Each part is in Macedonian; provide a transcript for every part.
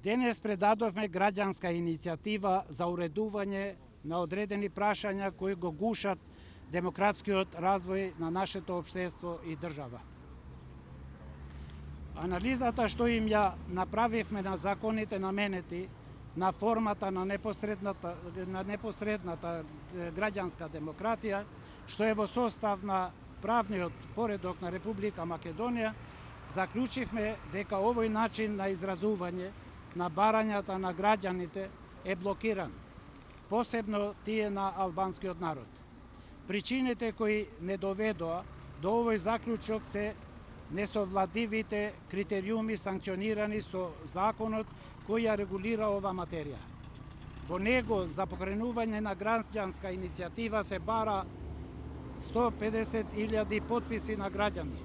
Денес предадовме граѓанска иницијатива за уредување на одредени прашања кои го гушат демократскиот развој на нашето општество и држава. Анализата што им ја направивме на законите наменети на формата на непосредната граѓанска демократија, што е во состав на правниот поредок на Република Македонија, заклучивме дека овој начин на изразување на барањата на граѓаните е блокиран, посебно тие на албанскиот народ. Причините кои не доведоа до овој заклучок се несовладивите критериуми санкционирани со законот кој ја регулира ова материја. Во него за покренување на граѓанска иницијатива се бара 150.000 потписи на граѓани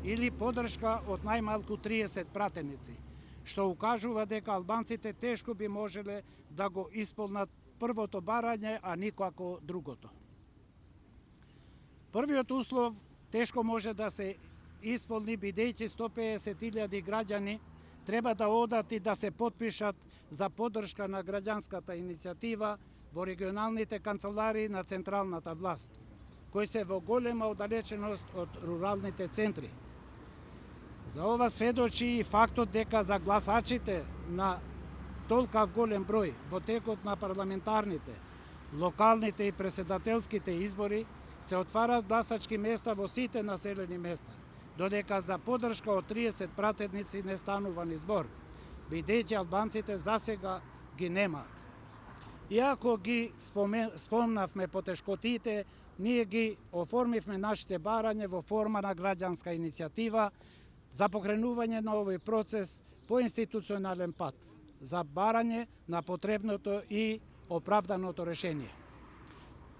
или подршка од најмалку 30 пратеници, што укажува дека албанците тешко би можеле да го исполнат првото барање, а никако другото. Првиот услов тешко може да се исполни, бидејќи 150.000 граѓани треба да одат и да се потпишат за поддршка на граѓанската иницијатива во регионалните канцеларии на централната власт, кои се во голема оддалеченост од руралните центри. За ова сведочи и фактот дека за гласачите на толкав голем број во текот на парламентарните, локалните и претседателските избори се отварат гласачки места во сите населени места, додека за поддршка од 30 пратеници не станува ни збор, бидејќи албанците засега ги немаат. Иако ги спомнавме потешкотите, ние ги оформивме нашите барање во форма на граѓанска иницијатива за покренување на овој процес по институционален пат, за барање на потребното и оправданото решение.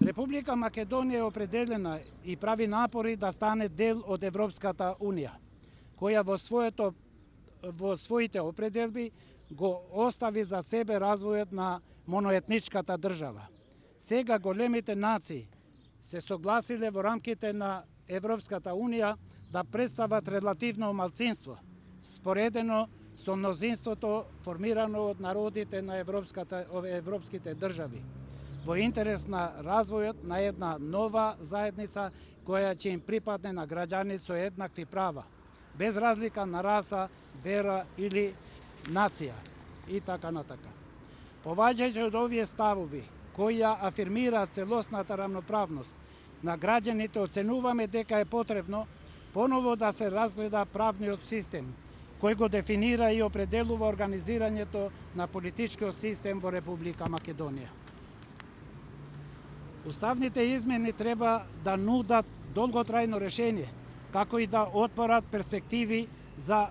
Република Македонија е определена и прави напори да стане дел од Европската Унија, која во своите определби го остави за себе развојот на моноетничката држава. Сега големите нации се согласиле во рамките на Европската Унија да представат релативно малцинство, споредено со мнозинството формирано од народите на европските држави, во интерес на развојот на една нова заедница која ќе им припадне на граѓани со еднакви права, без разлика на раса, вера или нација и така натака. Поваѓајќи од овие ставови кои ја афирмираат целосната рамноправност на граѓаните, оценуваме дека е потребно поново да се разгледа правниот систем кој го дефинира и определува организирањето на политичкиот систем во Република Македонија. Уставните измени треба да нудат долготрајно решение, како и да отворат перспективи за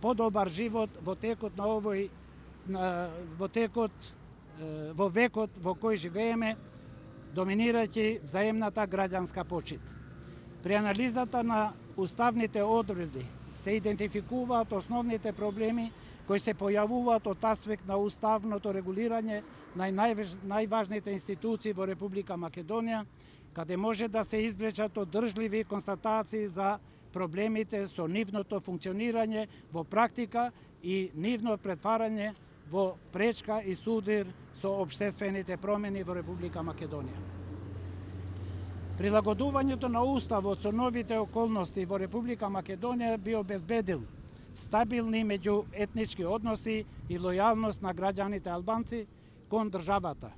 подобар живот во текот на во векот во кој живееме, доминирајќи взаемната граѓанска почит. При анализата на уставните одредби се идентификуваат основните проблеми кои се појавуваат од аспект на уставното регулирање на најважните институции во Република Македонија, каде може да се извлечат одржливи констатации за проблемите со нивното функционирање во практика и нивно претварање во пречка и судир со општествените промени во Република Македонија. Прилагодувањето на уставот со новите околности во Република Македонија би обезбедил стабилни меѓуетнички односи и лојалност на граѓаните албанци кон државата.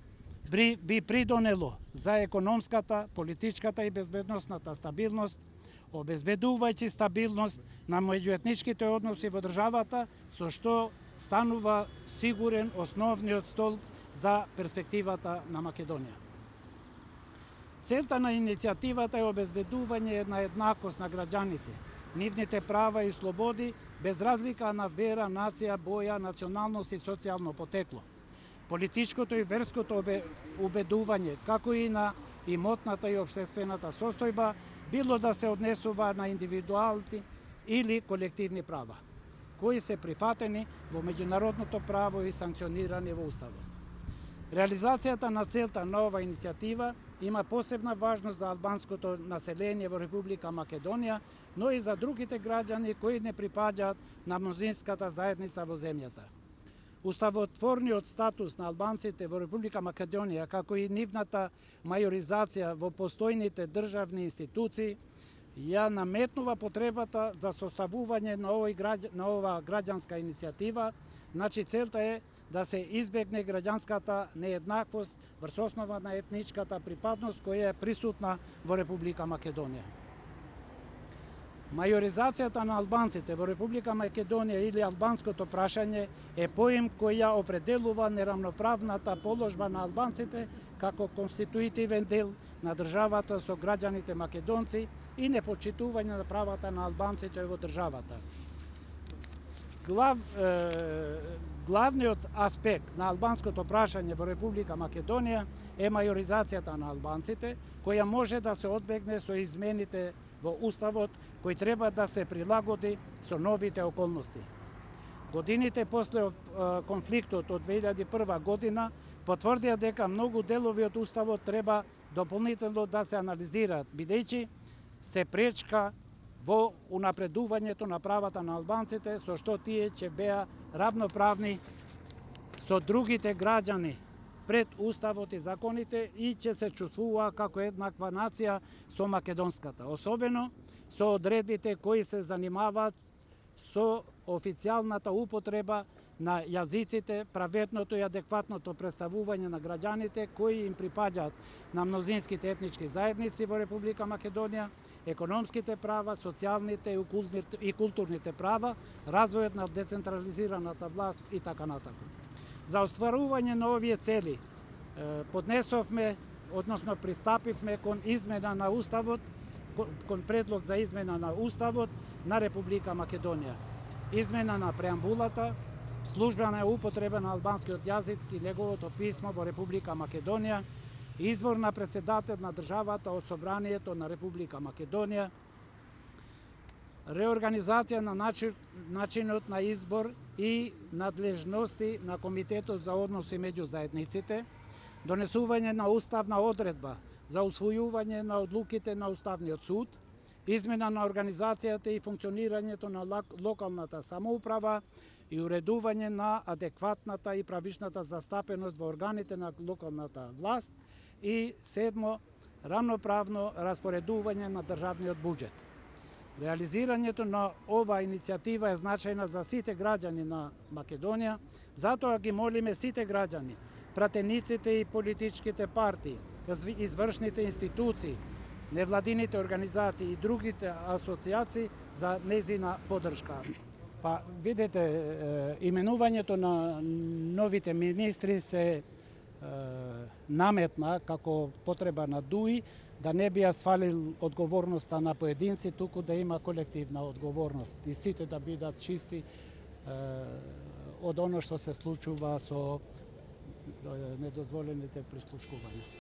Би придонело за економската, политичката и безбедносната стабилност, обезбедувајќи стабилност на меѓуетничките односи во државата, со што станува сигурен основниот столб за перспективата на Македонија. Целта на иницијативата е обезбедување на еднакост на граѓаните, нивните права и слободи, без разлика на вера, нација, боја, националност и социјално потекло. Политичкото и верското убедување, како и на имотната и општествената состојба, било да се однесува на индивидуални или колективни права, кои се прифатени во меѓународното право и санкционирани во Уставот. Реализацијата на целта на ова иницијатива има посебна важност за албанското население во Република Македонија, но и за другите граѓани кои не припаѓаат на мнозинската заедница во земјата. Уставотворниот статус на албанците во Република Македонија, како и нивната мајоризација во постојните државни институции, ја наметнува потребата за составување на ова граѓанска иницијатива. Значи, целта е да се избегне граѓанската нееднаквост врз основа на етничката припадност која е присутна во Република Македонија. Мајоризацијата на албанците во Република Македонија или албанското прашање е поим кој ја определува неравноправната положба на албанците како конституитивен дел на државата со граѓаните македонци и непочитување на правата на албанците во државата. Главниот аспект на албанското прашање во Република Македонија е мајоризацијата на албанците, која може да се одбегне со измените во Уставот, кој треба да се прилагоди со новите околности. Годините после конфликтот од 2001 година потврдија дека многу делови од Уставот треба дополнително да се анализираат, бидејќи се пречка во унапредувањето на правата на албанците, со што тие ќе беа равноправни со другите граѓани пред Уставот и законите и ќе се чувствува како еднаква нација со македонската, особено со одредбите кои се занимаваат со официјалната употреба на јазиците, праветното и адекватното представување на граѓаните кои им припаѓаат на мнозинските етнички заедници во Република Македонија, економските права, социјалните и културните права, развојот на децентрализираната власт и така натаму. За остварување на овие цели поднесовме, односно пристапивме кон измена на Уставот, кон предлог за измена на Уставот на Република Македонија. Измена на преамбулата, службена употреба на албанскиот јазик и неговото писмо во Република Македонија, избор на председател на државата од Собранието на Република Македонија, реорганизација на начинот на избор и надлежности на Комитетот за односи меѓу заедниците, донесување на уставна одредба за усвојување на одлуките на Уставниот суд, измена на организацијата и функционирањето на локалната самоуправа и уредување на адекватната и правичната застапеност во органите на локалната власт и седмо, рамноправно распоредување на државниот буџет. Реализирањето на ова иницијатива е значајна за сите граѓани на Македонија, затоа ги молиме сите граѓани, пратениците и политичките партии, извршните институции, невладините организации и другите асоциации за нејзина поддршка. Па, видите, именувањето на новите министри се наметна како потреба на ДУИ, да не би ја свалил одговорноста на поединци, туку да има колективна одговорност и сите да бидат чисти од оно што се случува со недозволените прислушкувања.